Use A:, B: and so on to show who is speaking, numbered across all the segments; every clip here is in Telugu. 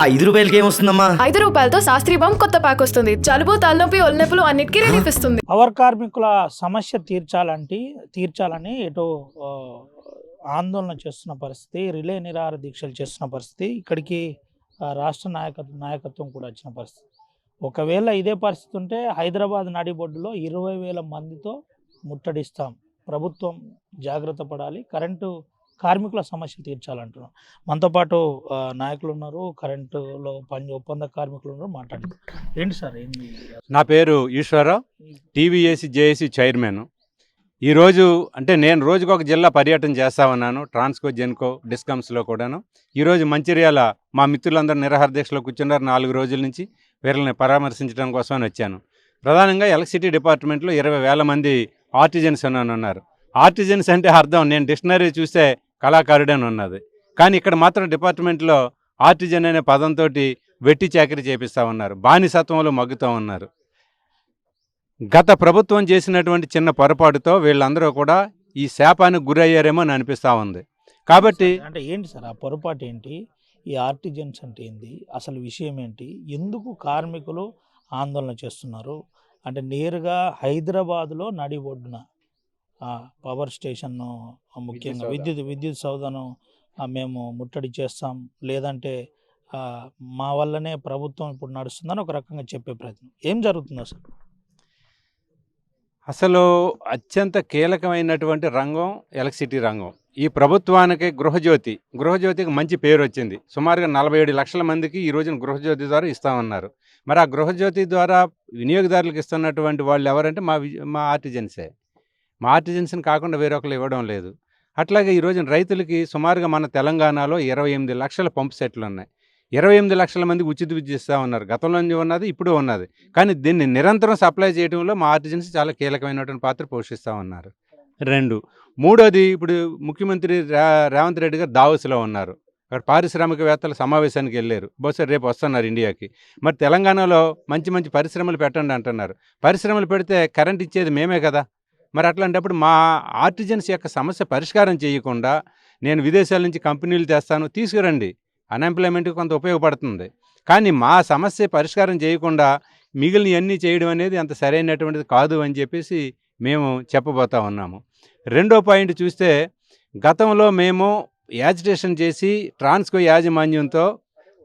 A: ఆ రూ. 5కి ఏమొస్తుందమ్మా?
B: రూ. 5తో శాస్త్రీ బామ్ కొత్త ప్యాక్ వస్తుంది. జలుబు, తలనొప్పి, ఒళ్ళనొప్పులు అన్నిటికీ రిలీఫ్ ఇస్తుంది.
C: పవర్ కార్మికుల సమస్య తీర్చాలని ఎటో ఆందోళన చేస్తున్న పరిస్థితి, రిలే నిరాహార దీక్షలు చేస్తున్న పరిస్థితి, ఇక్కడికి రాష్ట్ర నాయకత్వం కూడా వచ్చిన పరిస్థితి. ఒకవేళ ఇదే పరిస్థితి ఉంటే హైదరాబాద్ నడిబొడ్డులో 20,000 మందితో ముట్టడిస్తాం. ప్రభుత్వం జాగ్రత్త పడాలి, కరెంటు కార్మికుల సమస్య తీర్చాలంటున్నాం. మనతో పాటు నాయకులు ఉన్నారు, కరెంటులో ఒప్పంద కార్మికులు ఉన్నారు, మాట్లాడుతున్నారు. ఏంటి సార్ ఏంటి?
D: నా పేరు ఈశ్వరరావు, టీవీఏసీ జేఏసీ చైర్మన్. ఈరోజు అంటే నేను రోజుకు ఒక జిల్లా పర్యటన చేస్తా ఉన్నాను, ట్రాన్స్కో, జెన్కో, డిస్కమ్స్లో కూడాను. ఈరోజు మంచిర్యాల మా మిత్రులందరూ నిరాహార దీక్షలో కూర్చున్నారు 4 రోజుల నుంచి. వీళ్ళని పరామర్శించడం కోసమని వచ్చాను. ప్రధానంగా ఎలక్ట్రిసిటీ డిపార్ట్మెంట్లో 20,000 మంది ఆర్టిజన్స్ అని ఉన్నారు. ఆర్టిజన్స్ అంటే అర్థం, నేను డిక్షనరీ చూస్తే కళాకారుడు అని ఉన్నది, కానీ ఇక్కడ మాత్రం డిపార్ట్మెంట్లో ఆర్టిజన్ అనే పదంతో వెట్టి చాకరీ చేపిస్తూ ఉన్నారు, బానిసత్వంలో మగ్గుతూ ఉన్నారు. గత ప్రభుత్వం చేసినటువంటి చిన్న పొరపాటుతో వీళ్ళందరూ కూడా ఈ శాపానికి గురయ్యారేమో అని అనిపిస్తూ ఉంది. కాబట్టి
C: అంటే ఏంటి సార్ ఆ పొరపాటు ఏంటి? ఈ ఆర్టిజన్స్ అంటే ఏంటి? అసలు విషయం ఏంటి? ఎందుకు కార్మికులు ఆందోళన చేస్తున్నారు? అంటే నేరుగా హైదరాబాద్లో నడిబొడ్డున పవర్ స్టేషన్ను, ముఖ్యంగా విద్యుత్ సౌధను మేము ముట్టడి చేస్తాం, లేదంటే మా వల్లనే ప్రభుత్వం ఇప్పుడు నడుస్తుందని ఒక రకంగా చెప్పే ప్రయత్నం. ఏం జరుగుతుంది అసలు?
D: అసలు అత్యంత కీలకమైనటువంటి రంగం ఎలక్ట్రిసిటీ రంగం. ఈ ప్రభుత్వానికి గృహజ్యోతికి మంచి పేరు వచ్చింది. సుమారుగా 47 లక్షల మందికి ఈ రోజున గృహజ్యోతి ద్వారా ఇస్తామన్నారు. మరి ఆ గృహజ్యోతి ద్వారా వినియోగదారులకు ఇస్తున్నటువంటి వాళ్ళు ఎవరంటే మా ఆర్టిజన్సే. మా ఆర్టిజన్స్ని కాకుండా వేరొకరు ఇవ్వడం లేదు. అట్లాగే ఈ రోజున రైతులకి సుమారుగా మన తెలంగాణలో 28 లక్షల పంపు సెట్లు ఉన్నాయి. 28 లక్షల మందికి ఉచిత విద్యుత్ ఇస్తూ ఉన్నారు. గతంలో ఉన్నది, ఇప్పుడు ఉన్నది. కానీ దీన్ని నిరంతరం సప్లై చేయడంలో మా ఆర్టిజన్స్ చాలా కీలకమైనటువంటి పాత్ర పోషిస్తూ ఉన్నారు. 2, మూడోది, ఇప్పుడు ముఖ్యమంత్రి రేవంత్ రెడ్డి గారు దావోస్లో ఉన్నారు. అక్కడ పారిశ్రామికవేత్తల సమావేశానికి వెళ్ళారు. బహుశా రేపు వస్తున్నారు ఇండియాకి. మరి తెలంగాణలో మంచి మంచి పరిశ్రమలు పెట్టండి అంటున్నారు. పరిశ్రమలు పెడితే కరెంట్ ఇచ్చేది మేమే కదా. మరి అట్లాంటప్పుడు మా ఆర్టిజన్స్ యొక్క సమస్య పరిష్కారం చేయకుండా నేను విదేశాల నుంచి కంపెనీలు తెస్తాను, తీసుకురండి, అన్ఎంప్లాయ్మెంట్కి కొంత ఉపయోగపడుతుంది, కానీ మా సమస్య పరిష్కారం చేయకుండా మిగిలినవన్నీ చేయడం అనేది అంత సరైనటువంటిది కాదు అని చెప్పేసి మేము చెప్పబోతా ఉన్నాము. రెండో పాయింట్ చూస్తే, గతంలో మేము యాజిటేషన్ చేసి ట్రాన్స్కో యాజమాన్యంతో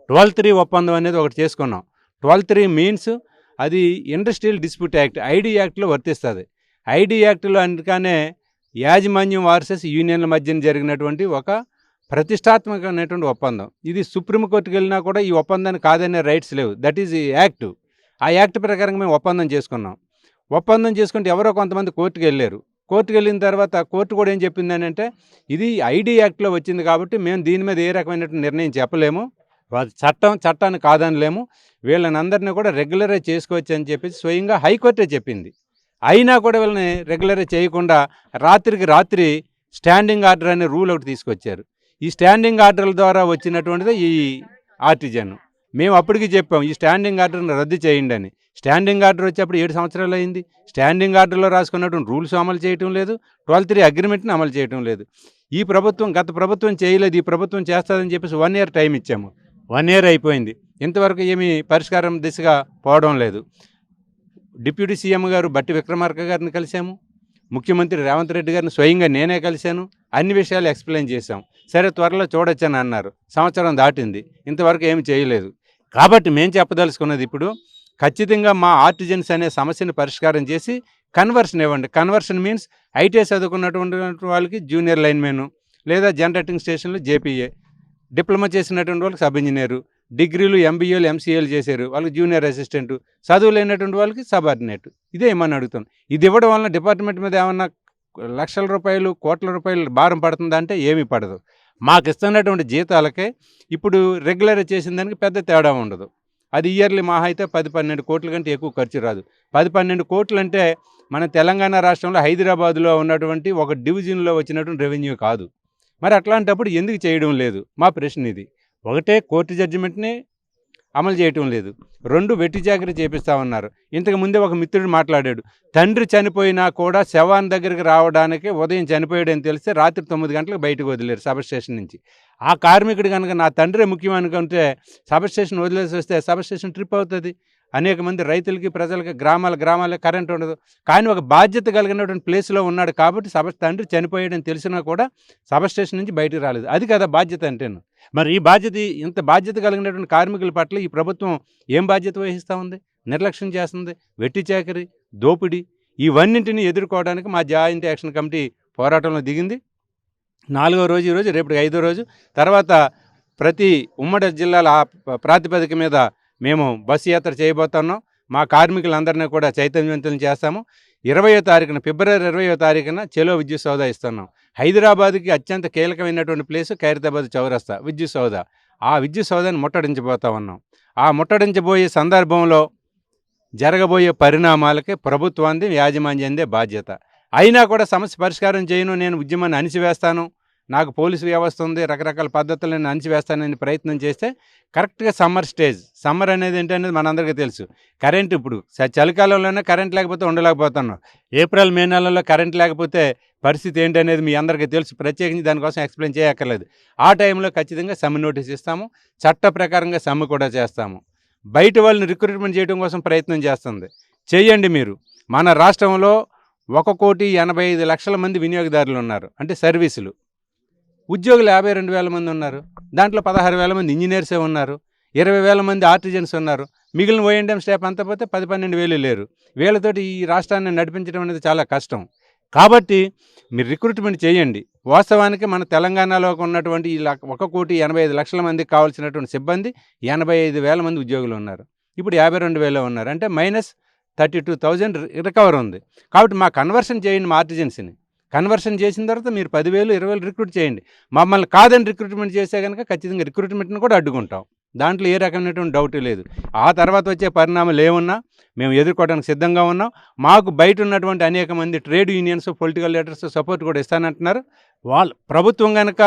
D: 12(3) ఒప్పందం అనేది ఒకటి చేసుకున్నాం. 12(3) మీన్స్ అది ఇండస్ట్రియల్ డిస్ప్యూట్ యాక్ట్, ఐడి యాక్ట్లో వర్తిస్తుంది. ఐడి యాక్ట్లో అందుకనే యాజమాన్యం వర్సెస్ యూనియన్ల మధ్యన జరిగినటువంటి ఒక ప్రతిష్టాత్మకమైనటువంటి ఒప్పందం. ఇది సుప్రీంకోర్టుకి వెళ్ళినా కూడా ఈ ఒప్పందాన్ని కాదనే రైట్స్ లేవు. That is act. ఆ యాక్ట్ ప్రకారంగా మేము ఒప్పందం చేసుకున్నాం. ఒప్పందం చేసుకుంటే ఎవరో కొంతమంది కోర్టుకు వెళ్ళారు. కోర్టుకు వెళ్ళిన తర్వాత కోర్టు కూడా ఏం చెప్పిందని అంటే, ఇది ఐడి యాక్ట్లో వచ్చింది కాబట్టి మేము దీని మీద ఏ రకమైనటువంటి నిర్ణయం చెప్పలేము, చట్టాన్ని కాదనలేము, వీళ్ళని అందరినీ కూడా రెగ్యులరైజ్ చేసుకోవచ్చు అని చెప్పేసి స్వయంగా హైకోర్టే చెప్పింది. అయినా కూడా వీళ్ళని రెగ్యులరైజ్ చేయకుండా రాత్రికి రాత్రి స్టాండింగ్ ఆర్డర్ అనే రూల్ ఒకటి తీసుకొచ్చారు. ఈ స్టాండింగ్ ఆర్డర్ల ద్వారా వచ్చినటువంటిదే ఈ ఆర్టిజన్. మేము అప్పటికి చెప్పాం, ఈ స్టాండింగ్ ఆర్డర్ని రద్దు చేయండి అని. స్టాండింగ్ ఆర్డర్ వచ్చేప్పుడు 7 సంవత్సరాలు అయింది. స్టాండింగ్ ఆర్డర్లో రాసుకున్నటువంటి రూల్స్ అమలు చేయటం లేదు, 12(3) అగ్రిమెంట్ని అమలు చేయటం లేదు. ఈ ప్రభుత్వం, గత ప్రభుత్వం చేయలేదు, ఈ ప్రభుత్వం చేస్తుందని చెప్పేసి 1 year టైం ఇచ్చాము. 1 year అయిపోయింది, ఇంతవరకు ఏమీ పరిష్కారం దిశగా పోవడం లేదు. డిప్యూటీ సీఎం గారు బట్టి విక్రమార్క గారిని కలిశాము, ముఖ్యమంత్రి రేవంత్ రెడ్డి గారిని స్వయంగా నేనే కలిశాను, అన్ని విషయాలు ఎక్స్ప్లెయిన్ చేశాం. సరే త్వరలో చూడొచ్చని అన్నారు. సంవత్సరం దాటింది, ఇంతవరకు ఏమి చేయలేదు. కాబట్టి మేము చెప్పదలుచుకున్నది, ఇప్పుడు ఖచ్చితంగా మా ఆర్టిజన్స్ అనే సమస్యను పరిష్కారం చేసి కన్వర్షన్ ఇవ్వండి. కన్వర్షన్ మీన్స్ ఐటీఐ చదువుకున్నటువంటి వాళ్ళకి జూనియర్ లైన్మెన్, లేదా జనరేటింగ్ స్టేషన్లో జేపీఏ, డిప్లొమా చేసినటువంటి వాళ్ళకి సబ్ ఇంజనీరు, డిగ్రీలు, ఎంబీఏలు, ఎంసీఏలు చేశారు వాళ్ళకి జూనియర్ అసిస్టెంటు, చదువు లేనటువంటి వాళ్ళకి సబార్డినేట్. ఇదే ఏమని అడుగుతాం. ఇది ఇవ్వడం వలన డిపార్ట్మెంట్ మీద ఏమన్నా లక్షల రూపాయలు, కోట్ల రూపాయలు భారం పడుతుందా అంటే ఏమీ పడదు. మాకు ఇస్తున్నటువంటి జీతాలకే ఇప్పుడు రెగ్యులర్ చేసిన దానికి పెద్ద తేడా ఉండదు. అది ఇయర్లీ మహా అయితే 10-12 కోట్ల కంటే ఎక్కువ ఖర్చు రాదు. 10-12 కోట్లు అంటే మన తెలంగాణ రాష్ట్రంలో హైదరాబాద్లో ఉన్నటువంటి ఒక డివిజన్లో వచ్చినటువంటి రెవెన్యూ కాదు. మరి అట్లాంటప్పుడు ఎందుకు చేయడం లేదు? మా ప్రశ్న ఇది. ఒకటే, కోర్టు జడ్జిమెంట్ని అమలు చేయటం లేదు. 2 వెట్టి చాకరీ చేపిస్తా ఉన్నారు. ఇంతకు ముందే ఒక మిత్రుడు మాట్లాడాడు, తండ్రి చనిపోయినా కూడా శవాన్ని దగ్గరికి రావడానికి ఉదయం చనిపోయాడని తెలిస్తే రాత్రి 9 గంటలకు బయటకు వదిలేరు సబ్ స్టేషన్ నుంచి. ఆ కార్మికుడు కనుక నా తండ్రే ముఖ్యం అనుకుంటే సబ్స్టేషన్ వదిలేసి వస్తే సబ్స్టేషన్ ట్రిప్ అవుతుంది. అనేక మంది రైతులకి, ప్రజలకి, గ్రామాల కరెంట్ ఉండదు. కానీ ఒక బాధ్యత కలిగినటువంటి ప్లేస్లో ఉన్నాడు కాబట్టి తండ్రి చనిపోయాడని తెలిసినా కూడా సబ్స్టేషన్ నుంచి బయటికి రాలేదు. అది కదా బాధ్యత అంటేను. మరి ఈ బాధ్యత, ఇంత బాధ్యత కలిగినటువంటి కార్మికుల పట్ల ఈ ప్రభుత్వం ఏం బాధ్యత వహిస్తూ ఉంది? నిర్లక్ష్యం చేస్తుంది. వెట్టి చాకరీ, దోపిడీ ఇవన్నింటినీ ఎదుర్కోవడానికి మా జాయింట్ యాక్షన్ కమిటీ పోరాటంలో దిగింది. 4వ రోజు ఈరోజు, రేపటికి 5వ రోజు. తర్వాత ప్రతి ఉమ్మడి జిల్లాల ప్రాతిపదిక మీద మేము బస్సు యాత్ర చేయబోతున్నాం. మా కార్మికులందరినీ కూడా చైతన్యవంతులను చేస్తాము. 20వ తారీఖున, ఫిబ్రవరి 20వ తారీఖున చెలో విద్యుత్ సౌదా ఇస్తున్నాం. హైదరాబాద్కి అత్యంత కీలకమైనటువంటి ప్లేసు ఖైరతాబాద్ చౌరస్తా విద్యుత్ సౌదా. ఆ విద్యుత్ సౌదాని ముట్టడించబోతా ఉన్నాం. ఆ ముట్టడించబోయే సందర్భంలో జరగబోయే పరిణామాలకి ప్రభుత్వాన్ని, యాజమాన్యందే బాధ్యత. అయినా కూడా సమస్య పరిష్కారం చేయను, నేను ఉద్యమాన్ని అణిచివేస్తాను, నాకు పోలీసు వ్యవస్థ ఉంది, రకరకాల పద్ధతులను అణిచివేస్తానని ప్రయత్నం చేస్తే కరెక్ట్గా సమ్మర్ అనేది ఏంటనేది మనందరికీ తెలుసు. కరెంట్ ఇప్పుడు చలికాలంలోనే కరెంట్ లేకపోతే ఉండలేకపోతున్నాం. ఏప్రిల్, మే నెలల్లో కరెంట్ లేకపోతే పరిస్థితి ఏంటనేది మీ అందరికీ తెలుసు. ప్రత్యేకించి దానికోసం ఎక్స్ప్లెయిన్ చేయక్కర్లేదు. ఆ టైంలో ఖచ్చితంగా సమ్మె నోటీస్ ఇస్తాము. చట్ట ప్రకారంగా సమ్మె కూడా చేస్తాము. బయట వాళ్ళని రిక్రూట్మెంట్ చేయడం కోసం ప్రయత్నం చేస్తుంది. చేయండి మీరు. మన రాష్ట్రంలో 1,85,00,000 మంది వినియోగదారులు ఉన్నారు, అంటే సర్వీసులు. ఉద్యోగులు 52,000 మంది ఉన్నారు. దాంట్లో 16,000 మంది ఇంజనీర్సే ఉన్నారు, 20,000 మంది ఆర్టిజన్స్ ఉన్నారు. మిగిలిన ఓఎండ్ఎం స్టాఫ్ అంతా పోతే 10-12,000 లేరు. వీళ్ళతోటి ఈ రాష్ట్రాన్ని నడిపించడం అనేది చాలా కష్టం. కాబట్టి మీరు రిక్రూట్మెంట్ చేయండి. వాస్తవానికి మన తెలంగాణలో ఉన్నటువంటి ఈ 1,85,00,000 మందికి కావాల్సినటువంటి సిబ్బంది 85,000 మంది ఉద్యోగులు ఉన్నారు. ఇప్పుడు 52,000 ఉన్నారు, అంటే -32,000 రికవర్ ఉంది. కాబట్టి మా కన్వర్షన్ చేయండి, మా ఆర్టిజన్స్ని కన్వర్షన్ చేసిన తర్వాత మీరు 10,000, 20,000 రిక్రూట్ చేయండి. మమ్మల్ని కాదని రిక్రూట్మెంట్ చేస్తే కనుక ఖచ్చితంగా రిక్రూట్మెంట్ని కూడా అడ్డుకుంటాం. దాంట్లో ఏ రకమైనటువంటి డౌట్ లేదు. ఆ తర్వాత వచ్చే పరిణామాలు ఏమున్నా మేము ఎదుర్కోవడానికి సిద్ధంగా ఉన్నాం. మాకు బయట ఉన్నటువంటి అనేక మంది trade unions, political leaders support కూడా ఇస్తానంటున్నారు. ప్రభుత్వం కనుక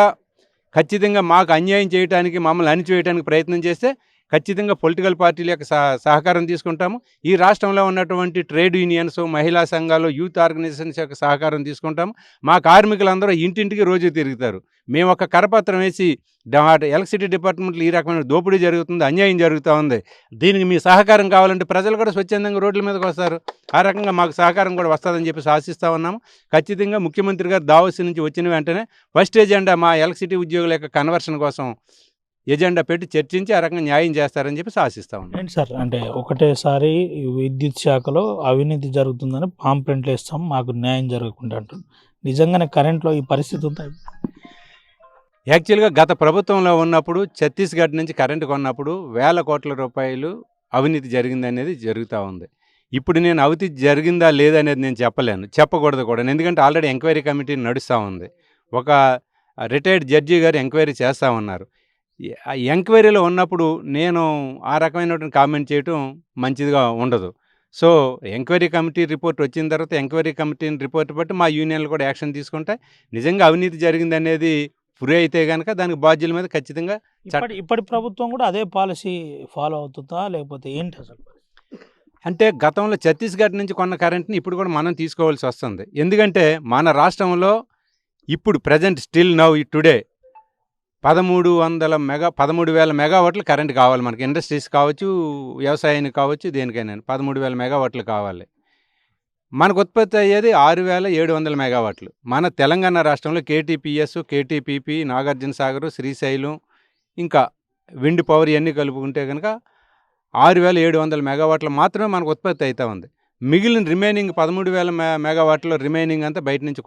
D: ఖచ్చితంగా మాకు అన్యాయం చేయడానికి, మమ్మల్ని అణిచివేయడానికి ప్రయత్నం చేస్తే ఖచ్చితంగా పొలిటికల్ పార్టీల యొక్క సహకారం తీసుకుంటాము. ఈ రాష్ట్రంలో ఉన్నటువంటి ట్రేడ్ యూనియన్స్, మహిళా సంఘాలు, యూత్ ఆర్గనైజేషన్స్ యొక్క సహకారం తీసుకుంటాము. మా కార్మికులందరూ ఇంటింటికి రోజు తిరుగుతారు. మేము ఒక కరపత్రం వేసి ఎలక్ట్రిసిటీ డిపార్ట్మెంట్లో ఈ రకమైన దోపిడీ జరుగుతుంది, అన్యాయం జరుగుతూ ఉంది, దీనికి మీ సహకారం కావాలంటే ప్రజలు కూడా స్వచ్ఛందంగా రోడ్ల మీదకి వస్తారు. ఆ రకంగా మాకు సహకారం కూడా వస్తుందని చెప్పి ఆశిస్తూ ఉన్నాము. ఖచ్చితంగా ముఖ్యమంత్రి గారు దావోస్ నుంచి వచ్చిన వెంటనే ఫస్ట్ ఎజెండా మా ఎలక్ట్రిసిటీ ఉద్యోగుల యొక్క కన్వర్షన్ కోసం ఎజెండా పెట్టి చర్చించి ఆ రకంగా న్యాయం చేస్తారని చెప్పి ఆశిస్తా ఉన్నాం.
C: ఏంటి సార్, అంటే ఒకటేసారి విద్యుత్ శాఖలో అవినీతి జరుగుతుందని పాంప్లెంట్లు ఇస్తాం, మాకు న్యాయం జరగకుండా అంటారు. నిజంగానే కరెంట్లో ఈ పరిస్థితి ఉందా?
D: యాక్చువల్గా గత ప్రభుత్వంలో ఉన్నప్పుడు ఛత్తీస్గఢ్ నుంచి కరెంటు కొన్నప్పుడు వేల కోట్ల రూపాయలు అవినీతి జరిగిందనేది జరుగుతూ ఉంది. ఇప్పుడు నేను అవినీతి జరిగిందా లేదా అనేది నేను చెప్పలేను, చెప్పకూడదు కూడా. ఎందుకంటే ఆల్రెడీ ఎంక్వైరీ కమిటీ నడుస్తూ ఉంది. ఒక రిటైర్డ్ జడ్జి గారు ఎంక్వైరీ చేస్తూ ఉన్నారు. ఆ ఎంక్వైరీలో ఉన్నప్పుడు నేను ఆ రకమైనటువంటి కామెంట్ చేయటం మంచిదిగా ఉండదు. సో ఎంక్వైరీ కమిటీ రిపోర్ట్ వచ్చిన తర్వాత ఎంక్వైరీ కమిటీ రిపోర్ట్ బట్టి మా యూనియన్లు కూడా యాక్షన్ తీసుకుంటాయి. నిజంగా అవినీతి జరిగిందనేది పురి అయితే కనుక దానికి బాధ్యుల మీద ఖచ్చితంగా
C: ఇప్పటి ప్రభుత్వం కూడా అదే పాలసీ ఫాలో అవుతుందా లేకపోతే ఏంటి అసలు?
D: అంటే గతంలో ఛత్తీస్గఢ్ నుంచి కొన్న కరెంట్ని ఇప్పుడు కూడా మనం తీసుకోవాల్సి వస్తుంది. ఎందుకంటే మన రాష్ట్రంలో ఇప్పుడు ప్రజెంట్ స్టిల్ నౌ టుడే 13,000 మెగావాట్లు కరెంట్ కావాలి మనకి. ఇండస్ట్రీస్ కావచ్చు, వ్యవసాయానికి కావచ్చు, దేనికైనా 13,000 మెగావాట్లు కావాలి. మనకు ఉత్పత్తి అయ్యేది 6,700 మెగావాట్లు. మన తెలంగాణ రాష్ట్రంలో కేటీపీఎస్, కేటీపీపీ, నాగార్జున సాగర్, శ్రీశైలం, ఇంకా విండ్ పవర్ ఇవన్నీ కలుపుకుంటే కనుక 6,700 మెగావాట్లు మాత్రమే మనకు ఉత్పత్తి అవుతూ ఉంది. మిగిలిన రిమైనింగ్ 13,000 మెగావాట్లో రిమైనింగ్ అంతా బయట నుంచి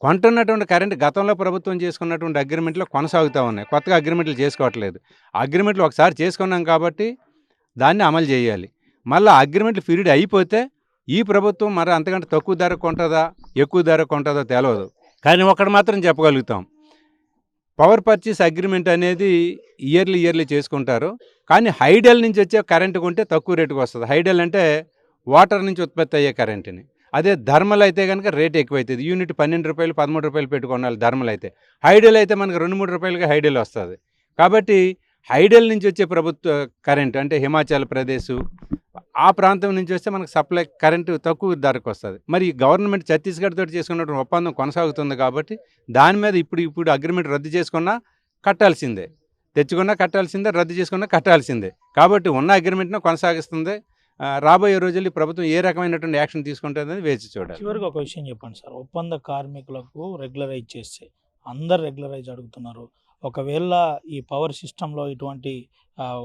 D: కొంటున్నటువంటి కరెంట్ గతంలో ప్రభుత్వం చేసుకున్నటువంటి అగ్రిమెంట్లో కొనసాగుతూ ఉన్నాయి. కొత్తగా అగ్రిమెంట్లు చేసుకోవట్లేదు. అగ్రిమెంట్లు ఒకసారి చేసుకున్నాం కాబట్టి దాన్ని అమలు చేయాలి. మళ్ళీ అగ్రిమెంట్లు పీరియడ్ అయిపోతే ఈ ప్రభుత్వం మరి అంతకంటే తక్కువ ధర కొంటుందా, ఎక్కువ ధర కొంటుందో తెలియదు. కానీ ఒకటి మాత్రం చెప్పగలుగుతాం, పవర్ పర్చేస్ అగ్రిమెంట్ అనేది ఇయర్లీ చేసుకుంటారు. కానీ హైడెల్ నుంచి వచ్చే కరెంటు కొంటే తక్కువ రేటుకు వస్తుంది. హైడెల్ అంటే వాటర్ నుంచి ఉత్పత్తి అయ్యే కరెంటుని. అదే థర్మల్ అయితే కనుక రేట్ ఎక్కువైతుంది. యూనిట్ 12 రూపాయలు, 13 రూపాయలు పెట్టుకోవాలి థర్మల్ అయితే. హైడెల్ అయితే మనకు 2-3 రూపాయలుగా హైడెల్ వస్తుంది. కాబట్టి హైడెల్ నుంచి వచ్చే ప్రభుత్వ కరెంటు అంటే హిమాచల్ ప్రదేశ్ ఆ ప్రాంతం నుంచి వస్తే మనకు సప్లై కరెంటు తక్కువ ధరకు వస్తుంది. మరి గవర్నమెంట్ ఛత్తీస్గఢ్ తోటి చేసుకున్నటువంటి ఒప్పందం కొనసాగుతుంది కాబట్టి దాని మీద ఇప్పుడు అగ్రిమెంట్ రద్దు చేసుకున్నా కట్టాల్సిందే, తెచ్చుకున్నా కట్టాల్సిందే, రద్దు చేసుకున్నా కట్టాల్సిందే. కాబట్టి ఉన్న అగ్రిమెంట్ను కొనసాగిస్తుంది. రాబోయే రోజుల్లో ఈ ప్రభుత్వం ఏ రకమైనటువంటి యాక్షన్ తీసుకుంటుందని వేచి చూడాలి.
C: చివరికి ఒక విషయం చెప్పండి సార్, ఒప్పంద కార్మికులకు రెగ్యులరైజ్ చేస్తే అందరు రెగ్యులరైజ్ అడుగుతున్నారు. ఒకవేళ ఈ పవర్ సిస్టంలో ఇటువంటి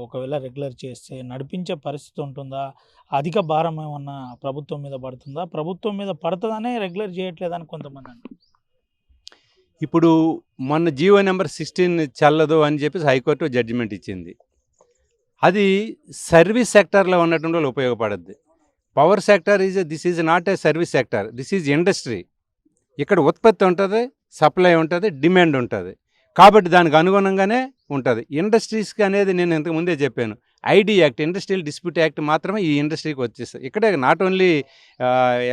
C: ఒకవేళ రెగ్యులర్ చేస్తే నడిపించే పరిస్థితి ఉంటుందా? అధిక భారం ఏమన్నా ప్రభుత్వం మీద పడుతుందా? ప్రభుత్వం మీద పడుతుందనే రెగ్యులర్ చేయట్లేదని కొంతమంది అంటారు.
D: ఇప్పుడు మొన్న జీవో నెంబర్ 16 చెల్లదు అని చెప్పేసి హైకోర్టు జడ్జిమెంట్ ఇచ్చింది. అది సర్వీస్ సెక్టార్లో ఉన్నటువంటి వాళ్ళు ఉపయోగపడుద్ది. Power sector this is not a service sector, this is industry. ఇక్కడ ఉత్పత్తి ఉంటుంది, సప్లై ఉంటుంది, డిమాండ్ ఉంటుంది. కాబట్టి దానికి అనుగుణంగానే ఉంటుంది. ఇండస్ట్రీస్కి అనేది నేను ఇంతకు ముందే చెప్పాను, ID act, industrial dispute act మాత్రమే ఈ ఇండస్ట్రీకి వచ్చేస్తాయి. ఇక్కడే not only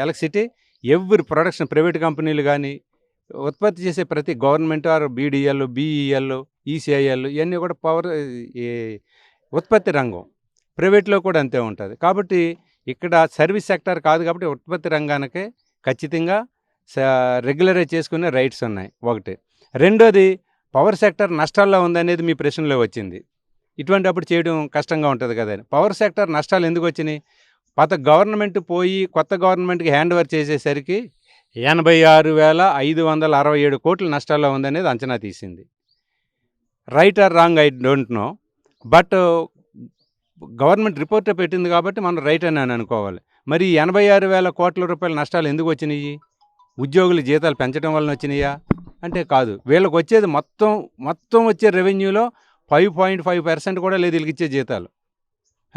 D: electricity, every production, private కంపెనీలు కానీ ఉత్పత్తి చేసే ప్రతి government are BDL, BEL, ECIL ఇవన్నీ కూడా పవర్ ఉత్పత్తి రంగం. ప్రైవేట్లో కూడా అంతే ఉంటుంది. కాబట్టి ఇక్కడ సర్వీస్ సెక్టార్ కాదు కాబట్టి ఉత్పత్తి రంగానికే ఖచ్చితంగా రెగ్యులరైజ్ చేసుకునే రైట్స్ ఉన్నాయి. ఒకటి. రెండోది, పవర్ సెక్టర్ నష్టాల్లో ఉందనేది మీ ప్రశ్నలో వచ్చింది. ఇటువంటి అప్పుడు చేయడం కష్టంగా ఉంటుంది కదా. పవర్ సెక్టర్ నష్టాలు ఎందుకు వచ్చినాయి? పాత గవర్నమెంట్ పోయి కొత్త గవర్నమెంట్కి హ్యాండ్ ఓవర్ చేసేసరికి 86,567 కోట్ల నష్టాల్లో ఉందనేది అంచనా తీసింది. Right are wrong I don't know, but government report పెట్టింది కాబట్టి మనం రైట్ అని అనుకోవాలి. మరి 86,000 కోట్ల రూపాయల నష్టాలు ఎందుకు వచ్చినాయి? ఉద్యోగుల జీతాలు పెంచడం వలన వచ్చినాయా అంటే కాదు. వీళ్ళకి వచ్చేది మొత్తం వచ్చే రెవెన్యూలో 5.5% కూడా లేదు వీళ్ళకి ఇచ్చే జీతాలు.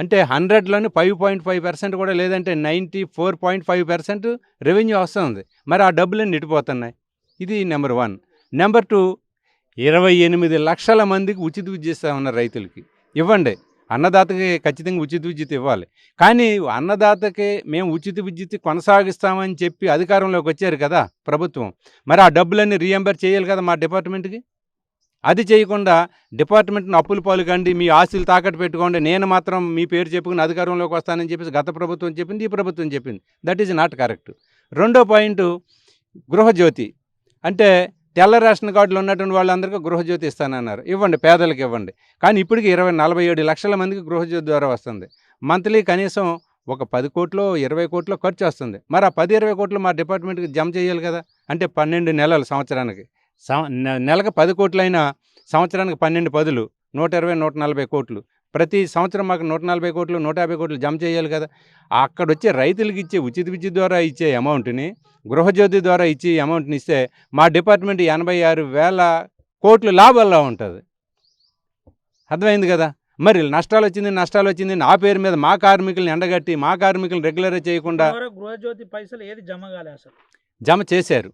D: అంటే 100లోని 5.5% కూడా లేదంటే 94.5% రెవెన్యూ వస్తుంది. మరి ఆ డబ్బులన్నీ ఇటుపోతున్నాయి. ఇది నెంబర్ 1. నెంబర్ 2, 28 లక్షల మందికి ఉచిత విద్యుత్ ఇస్తామన్నారు రైతులకి. ఇవ్వండి, అన్నదాతకి ఖచ్చితంగా ఉచిత విద్యుత్ ఇవ్వాలి. కానీ అన్నదాతకి మేము ఉచిత విద్యుత్ కొనసాగిస్తామని చెప్పి అధికారంలోకి వచ్చారు కదా ప్రభుత్వం, మరి ఆ డబ్బులన్నీ రీఎంబర్ చేయాలి కదా మా డిపార్ట్మెంట్కి. అది చేయకుండా డిపార్ట్మెంట్ని అప్పుల పాలు కండి, మీ ఆస్తులు తాకట్టు పెట్టుకోండి, నేను మాత్రం మీ పేరు చెప్పుకుని అధికారంలోకి వస్తానని చెప్పేసి గత ప్రభుత్వం చెప్పింది, ఈ ప్రభుత్వం చెప్పింది. That is not correct. రెండో పాయింట్, గృహజ్యోతి. అంటే తెల్ల రేషన్ కార్డులు ఉన్నటువంటి వాళ్ళందరికీ గృహజ్యోతి ఇస్తానన్నారు. ఇవ్వండి, పేదలకు ఇవ్వండి. కానీ ఇప్పటికి 47 లక్షల మందికి గృహజ్యోతి ద్వారా వస్తుంది. మంత్లీ కనీసం ఒక 10 కోట్లు 20 కోట్లు ఖర్చు వస్తుంది. మరి ఆ 10-20 కోట్లు మా డిపార్ట్మెంట్కి జమ చేయాలి కదా. అంటే 12 నెలలు సంవత్సరానికి, నెలకు 10 కోట్లైనా సంవత్సరానికి 12 పదులు 120-140 కోట్లు. ప్రతి సంవత్సరం మాకు 140 కోట్లు 150 కోట్లు జమ చేయాలి కదా. అక్కడ వచ్చే రైతులకి ఇచ్చే ఉచిత విద్యుత్ ద్వారా ఇచ్చే అమౌంట్ని, గృహజ్యోతి ద్వారా ఇచ్చే అమౌంట్ని ఇస్తే మా డిపార్ట్మెంట్ 86,000 కోట్లు లాభాల్లో ఉంటుంది. అర్థమైంది కదా. మరి నష్టాలు వచ్చింది నా పేరు మీద మా కార్మికులను ఎండగట్టి మా కార్మికులను రెగ్యులరైజ్ చేయకుండా
C: గృహజ్యోతి పైసలు ఏది జమ కాలే, అసలు
D: జమ చేశారు.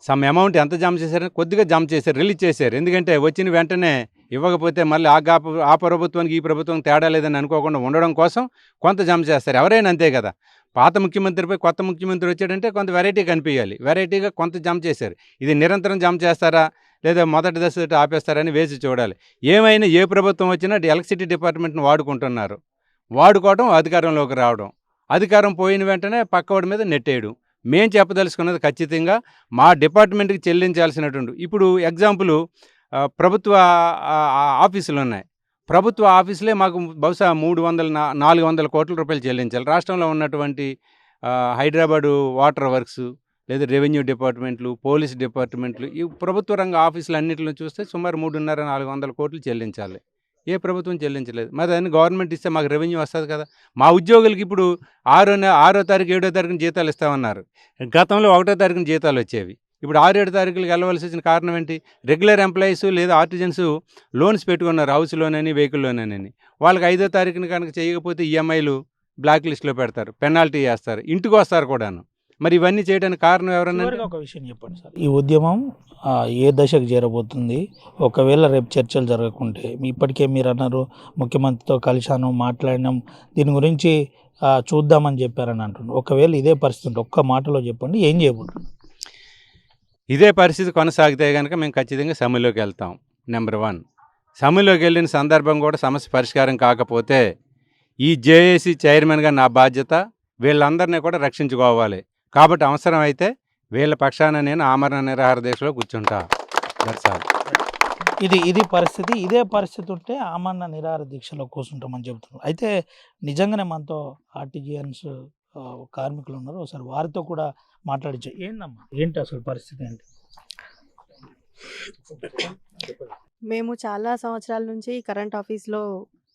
D: సమ్ అమౌంట్ ఎంత జమ చేశారని కొద్దిగా జమ చేశారు, రిలీజ్ చేశారు. ఎందుకంటే వచ్చిన వెంటనే ఇవ్వకపోతే మళ్ళీ ఆ ప్రభుత్వానికి ఈ ప్రభుత్వం తేడా లేదని అనుకోకుండా ఉండడం కోసం కొంత జమ చేస్తారు. ఎవరైనా అంతే కదా. పాత ముఖ్యమంత్రిపై కొత్త ముఖ్యమంత్రి వచ్చాడంటే కొంత వెరైటీ కనిపించాలి. వెరైటీగా కొంత జమ చేశారు. ఇది నిరంతరం జమ చేస్తారా లేదా మొదటి దశ ఆపేస్తారని వేసి చూడాలి. ఏమైనా ఏ ప్రభుత్వం వచ్చినా ఎలక్ట్రిసిటీ డిపార్ట్మెంట్ని వాడుకుంటున్నారు. వాడుకోవడం, అధికారంలోకి రావడం, అధికారం పోయిన వెంటనే పక్కవాడి మీద నెట్టేయడం. మేం చెప్పదలుచుకున్నది ఖచ్చితంగా మా డిపార్ట్మెంట్కి చెల్లించాల్సినటువంటి, ఇప్పుడు ఎగ్జాంపుల్ ప్రభుత్వ ఆఫీసులు ఉన్నాయి. ప్రభుత్వ ఆఫీసులే మాకు బహుశా 300-400 కోట్ల రూపాయలు చెల్లించాలి. రాష్ట్రంలో ఉన్నటువంటి హైదరాబాదు వాటర్ వర్క్స్ లేదా రెవెన్యూ డిపార్ట్మెంట్లు, పోలీస్ డిపార్ట్మెంట్లు, ఈ ప్రభుత్వ రంగ ఆఫీసులు అన్నింటిలో చూస్తే సుమారు 350-400 కోట్లు చెల్లించాలి. ఏ ప్రభుత్వం చెల్లించలేదు. మరి దాన్ని గవర్నమెంట్ ఇస్తే మాకు రెవెన్యూ వస్తుంది కదా. మా ఉద్యోగులకి ఇప్పుడు 6వ తారీఖు 7వ తారీఖున జీతాలు ఇస్తామన్నారు. గతంలో 1వ తారీఖున జీతాలు వచ్చేవి. ఇప్పుడు 6-7 తారీఖులకు వెళ్ళవలసి వచ్చిన కారణం ఏంటి? రెగ్యులర్ ఎంప్లాయీస్ లేదా ఆర్టిజన్స్ లోన్స్ పెట్టుకున్నారు, హౌస్ లోన్ అని, వెహికల్ లోన్ అని. వాళ్ళకి 5వ తారీఖున కనుక చేయకపోతే ఈఎంఐలు బ్లాక్ లిస్ట్లో పెడతారు, పెనాల్టీ వేస్తారు, ఇంటికి వస్తారు కూడాను. మరి ఇవన్నీ చేయడానికి కారణం ఎవరన్నా?
C: ఒక విషయం చెప్పండి సార్, ఈ ఉద్యమం ఏ దశకు చేరబోతుంది? ఒకవేళ రేపు చర్చలు జరగకుంటే, ఇప్పటికే మీరు అన్నారు ముఖ్యమంత్రితో కలిశాను, మాట్లాడినాం, దీని గురించి చూద్దామని చెప్పారని అంటున్నారు. ఒకవేళ ఇదే పరిస్థితి ఉంటే ఒక్క మాటలో చెప్పండి, ఏం చేయబోతున్నారు?
D: ఇదే పరిస్థితి కొనసాగితే కనుక మేము ఖచ్చితంగా సమ్మెలోకి వెళ్తాం. నెంబర్ 1. సమ్మెలోకి వెళ్ళిన సందర్భం కూడా సమస్య పరిష్కారం కాకపోతే ఈ జేఏసీ చైర్మన్గా నా బాధ్యత వీళ్ళందరినీ కూడా రక్షించుకోవాలి. కాబట్టి అవసరం అయితే వీళ్ళ పక్షాన నేను ఆమరణ నిరాహార దీక్షలో కూర్చుంటా. That's all.
C: ఇది పరిస్థితి. ఇదే పరిస్థితి ఉంటే ఆమరణ నిరాహార దీక్షలో కూర్చుంటామని చెబుతున్నారు. అయితే నిజంగానే మనతో ఆర్టీజీఎన్స్ కార్మికులు ఉన్నారు. ఒకసారి వారితో కూడా మాట్లాడించు. ఏందమ్మా ఏంటి అసలు పరిస్థితి ఏంటి?
A: మేము చాలా సంవత్సరాల నుంచి కరెంట్ ఆఫీస్‌లో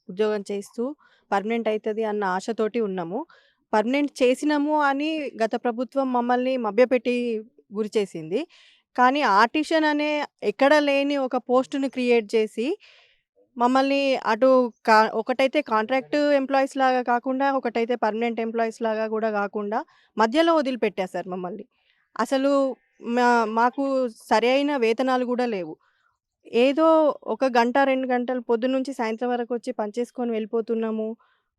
A: ఉద్యోగం చేస్తూ పర్మనెంట్ అయితది అన్న ఆశతోటి ఉన్నాము. పర్మనెంట్ చేసినాము అని గత ప్రభుత్వం మమ్మల్ని మభ్యపెట్టి గురి చేసింది. కానీ ఆర్టిషన్ అనే ఎక్కడ లేని ఒక పోస్ట్‌ని క్రియేట్ చేసి మమ్మల్ని అటు ఒకటైతే కాంట్రాక్ట్ ఎంప్లాయీస్ లాగా కాకుండా, ఒకటైతే పర్మనెంట్ ఎంప్లాయీస్ లాగా కూడా కాకుండా మధ్యలో వదిలిపెట్టేశారు మమ్మల్ని. అసలు మాకు సరైన వేతనాలు కూడా లేవు. ఏదో ఒక గంట, 2 గంటలు పొద్దున్నుంచి సాయంత్రం వరకు వచ్చి పనిచేసుకొని వెళ్ళిపోతున్నాము.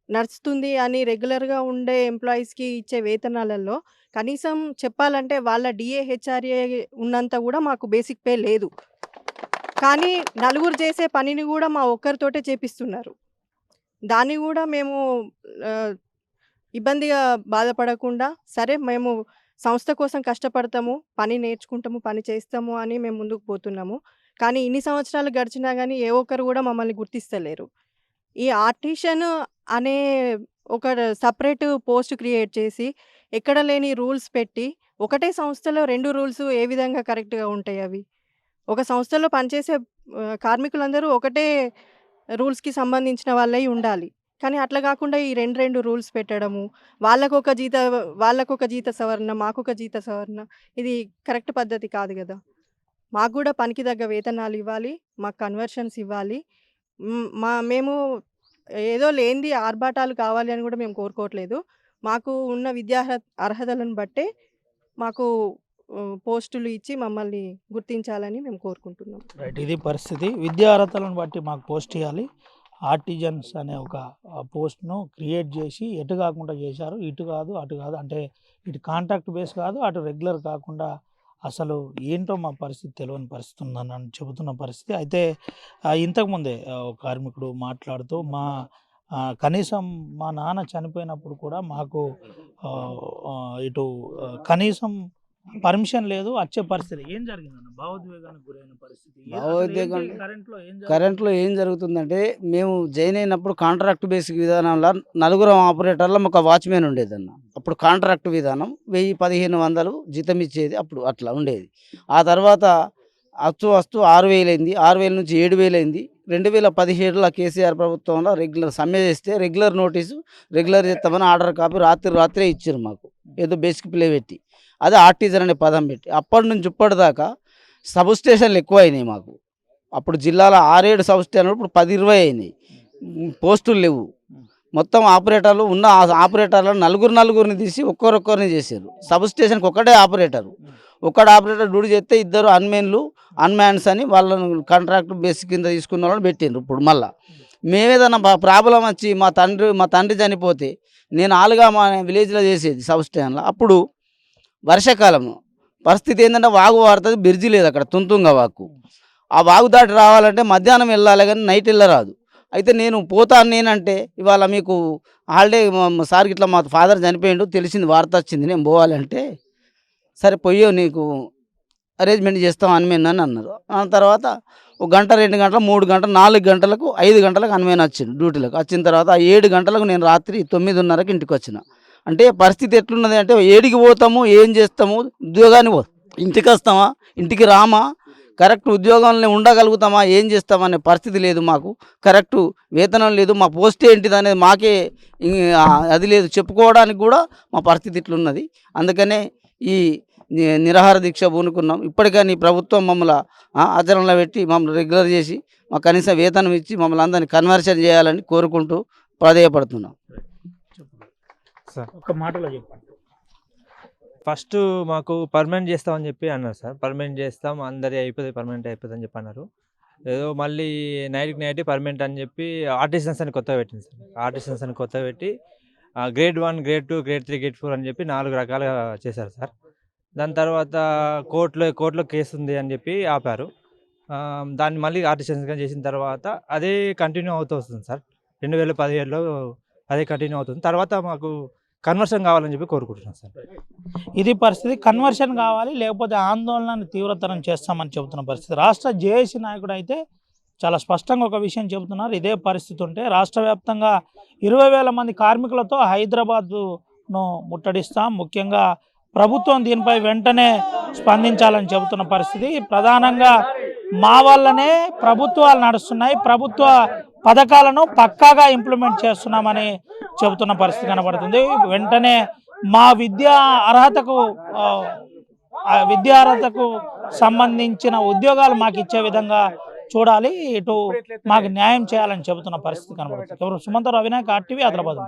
A: నడుస్తుంది అని రెగ్యులర్‌గా ఉండే ఎంప్లాయీస్‌కి ఇచ్చే వేతనాలలో కనీసం చెప్పాలంటే వాళ్ళ డీఏ, హెచ్ఆర్ఏ ఉన్నంత కూడా మాకు బేసిక్ పే లేదు. కానీ నలుగురు చేసే పనిని కూడా మా ఒక్కరితోటే చేపిస్తున్నారు. దాన్ని కూడా మేము ఇబ్బందిగా బాధపడకుండా, సరే మేము సంస్థ కోసం కష్టపడతాము, పని నేర్చుకుంటాము, పని చేస్తాము అని మేము ముందుకు పోతున్నాము. కానీ ఇన్ని సంవత్సరాలు గడిచినా గానీ ఏ ఒక్కరు కూడా మమ్మల్ని గుర్తిస్తలేరు. ఈ ఆర్టిషన్ అనే ఒక సెపరేట్ పోస్ట్ క్రియేట్ చేసి, ఎక్కడ లేని రూల్స్ పెట్టి, ఒకటే సంస్థలో 2 రూల్స్ ఏ విధంగా కరెక్ట్‌గా ఉంటాయి అవి? ఒక సంస్థలో పనిచేసే కార్మికులందరూ ఒకటే రూల్స్‌కి సంబంధించిన వాళ్ళై ఉండాలి. కానీ అట్లా కాకుండా ఈ 2 రూల్స్ పెట్టడము, వాళ్ళకొక జీత సవరణ, మాకొక జీత సవరణ, ఇది కరెక్ట్ పద్ధతి కాదు గదా! మాకు గూడా పనికి తగ్గ వేతనాలు ఇవ్వాలి, మాకు కన్వర్షన్స్ ఇవ్వాలి. మేము ఏదో లేనిది ఆర్భాటాలు కావాలి అని గూడా మేము కోరుకోవట్లేదు. మాకు ఉన్న అర్హతలను బట్టే మాకు పోస్టులు ఇచ్చి మమ్మల్ని గుర్తించాలని మేము కోరుకుంటున్నాం.
C: రైట్. ఇది పరిస్థితి. విద్యా అర్హతలను బట్టి మాకు పోస్ట్ ఇవ్వాలి. ఆర్టిజన్స్ అనే ఒక పోస్ట్‌ను క్రియేట్ చేసి ఎటు కాకుండా చేశారు. ఇటు కాదు, అటు కాదు. అంటే ఇటు కాంట్రాక్ట్ బేస్ కాదు, అటు రెగ్యులర్ కాకుండా అసలు ఏంటో మా పరిస్థితి తెలియని పరిస్థితి ఉందని చెబుతున్న పరిస్థితి. అయితే ఇంతకుముందే ఒక కార్మికుడు మాట్లాడుతూ కనీసం మా నాన్న చనిపోయినప్పుడు కూడా మాకు ఇటు కనీసం పర్మిషన్ లేదు, వచ్చే పరిస్థితి. ఏం జరిగిందన్న? భావోద్వేగానికి గురైన పరిస్థితి.
E: భావోద్వేగం
C: కరెంట్లో
E: ఏం జరుగుతుందంటే, మేము జాయిన్ అయినప్పుడు కాంట్రాక్ట్ బేసిక్ విధానంలో నలుగురం ఆపరేటర్ల ఒక వాచ్మెన్ ఉండేదన్న. అప్పుడు కాంట్రాక్ట్ విధానం 1000-1500 జీతం ఇచ్చేది, అప్పుడు అట్లా ఉండేది. ఆ తర్వాత వస్తూ 6000 అయింది, 6000 నుంచి 7000 అయింది. 2017లో కేసీఆర్ ప్రభుత్వంలో రెగ్యులర్ సమ్మె చేస్తే రెగ్యులర్ నోటీసు రెగ్యులర్ చేస్తామని ఆర్డర్ కాపీ రాత్రే ఇచ్చారు మాకు, ఏదో బేసిక్ ప్లే పెట్టి. అదే ఆర్టిజన్ అనే పదం పెట్టి. అప్పటి నుంచి ఇప్పటిదాకా సబ్ స్టేషన్లు ఎక్కువ అయినాయి మాకు. అప్పుడు జిల్లాలో 6-7 సబ్ స్టేషన్లు, ఇప్పుడు 10-20 అయినాయి. పోస్టులు లేవు. మొత్తం ఆపరేటర్లు ఉన్న ఆపరేటర్లను నలుగురిని తీసి ఒక్కొక్కరిని చేశారు. సబ్ స్టేషన్కి ఒకటే ఆపరేటర్ డ్యూటీ చేస్తే 2 అన్మ్యాన్స్ అని వాళ్ళని కాంట్రాక్ట్ బేసిక్ కింద తీసుకున్న వాళ్ళని పెట్టిండ్రు. ఇప్పుడు మళ్ళీ మేమేదన్నా ప్రాబ్లం వచ్చి మా తండ్రి చనిపోతే నేను ఆలుగా మా విలేజ్లో చేసేది సబ్ స్టేషన్లో. అప్పుడు వర్షాకాలం పరిస్థితి ఏంటంటే వాగు వాడుతుంది, బ్రిడ్జి లేదు అక్కడ, తుంతుంగ వాగు. ఆ వాగు దాటి రావాలంటే మధ్యాహ్నం వెళ్ళాలి కానీ నైట్ వెళ్ళరాదు. అయితే నేను పోతాను, నేనంటే ఇవాళ మీకు హాలిడే సార్కి ఇట్లా మా ఫాదర్ చనిపోయిండు తెలిసింది, వార్త వచ్చింది, నేను పోవాలంటే సరే పొయ్యో నీకు అరేంజ్మెంట్ చేస్తాం అన్మేన్ అని అన్నారు. ఆ తర్వాత 1 గంట, 2 గంటలు, 3 గంటలు, 4 గంటలకు, 5 గంటలకు అన్మేన్ వచ్చిండు డ్యూటీలకు. వచ్చిన తర్వాత 7 గంటలకు నేను రాత్రి 9:30కి ఇంటికి వచ్చిన. అంటే పరిస్థితి ఎట్లున్నది అంటే, ఏడికి పోతాము, ఏం చేస్తాము, ఉద్యోగాన్ని ఇంటికి వస్తామా, ఇంటికి రామా, కరెక్ట్ ఉద్యోగంలో ఉండగలుగుతామా, ఏం చేస్తామనే పరిస్థితి లేదు మాకు. కరెక్టు వేతనం లేదు, మా పోస్ట్ ఏంటిది అనేది మాకే అది లేదు, చెప్పుకోవడానికి కూడా మా పరిస్థితి ఇట్లున్నది. అందుకనే ఈ నిరాహార దీక్ష పూనుకున్నాం. ఇప్పటికైనా ఈ ప్రభుత్వం మమ్మల్ని ఆచరణలో పెట్టి మమ్మల్ని రెగ్యులర్ చేసి మాకు కనీస వేతనం ఇచ్చి మమ్మల్ని అందరినీ కన్వర్షన్ చేయాలని కోరుకుంటూ ప్రాధేయపడుతున్నాం.
F: సార్
C: ఒక మాటలో చెప్పండి.
F: ఫస్ట్ మాకు పర్మనెంట్ చేస్తామని చెప్పి అన్నారు సార్. పర్మనెంట్ చేస్తాం, అందరి పర్మనెంట్ అయిపోతుంది అని చెప్పి అన్నారు. ఏదో మళ్ళీ నైట్ పర్మనెంట్ అని చెప్పి ఆర్టిసన్స్ అని కొత్తగా పెట్టింది సార్. ఆర్టిసన్స్ అని కొత్తగా పెట్టి గ్రేడ్ 1, గ్రేడ్ 2, గ్రేడ్ 3, గ్రేడ్ 4 అని చెప్పి 4 రకాలుగా చేశారు సార్. దాని తర్వాత కోర్టులో కేసు ఉంది అని చెప్పి ఆపారు. దాన్ని మళ్ళీ ఆర్టిసన్స్గా చేసిన తర్వాత అదే కంటిన్యూ అవుతూ వస్తుంది సార్. 2017లో అదే కంటిన్యూ అవుతుంది. తర్వాత మాకు కన్వర్షన్ కావాలని చెప్పి కోరుకుంటున్నాను సార్.
C: ఇది పరిస్థితి. కన్వర్షన్ కావాలి, లేకపోతే ఆందోళనను తీవ్రతరం చేస్తామని చెబుతున్న పరిస్థితి. రాష్ట్ర జేఏసీ నాయకుడు అయితే చాలా స్పష్టంగా ఒక విషయం చెబుతున్నారు. ఇదే పరిస్థితి ఉంటే రాష్ట్ర వ్యాప్తంగా 20,000 మంది కార్మికులతో హైదరాబాద్ను ముట్టడిస్తాం. ముఖ్యంగా ప్రభుత్వం దీనిపై వెంటనే స్పందించాలని చెబుతున్న పరిస్థితి. ప్రధానంగా మా వల్లనే ప్రభుత్వాలు నడుస్తున్నాయి, ప్రభుత్వ పథకాలను పక్కాగా ఇంప్లిమెంట్ చేస్తున్నామని చెబుతున్న పరిస్థితి కనబడుతుంది. వెంటనే మా విద్యా అర్హతకు సంబంధించిన ఉద్యోగాలు మాకు ఇచ్చే విధంగా చూడాలి, ఇటు మాకు న్యాయం చేయాలని చెబుతున్న పరిస్థితి కనబడుతుంది. ఎవరు సుమంతరావు, అవినాయక్, RTV, ఆదిలాబాద్.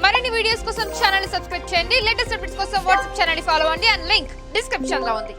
G: మరిన్ని వీడియోస్ కోసం ఛానల్ సబ్స్క్రైబ్ చేయండి. లేటెస్ట్ అప్డేట్స్ కోసం వాట్సాప్ ఛానల్ ఫాలో అవ్వండి. అండ్ లింక్ డిస్క్రిప్షన్ లో ఉంది.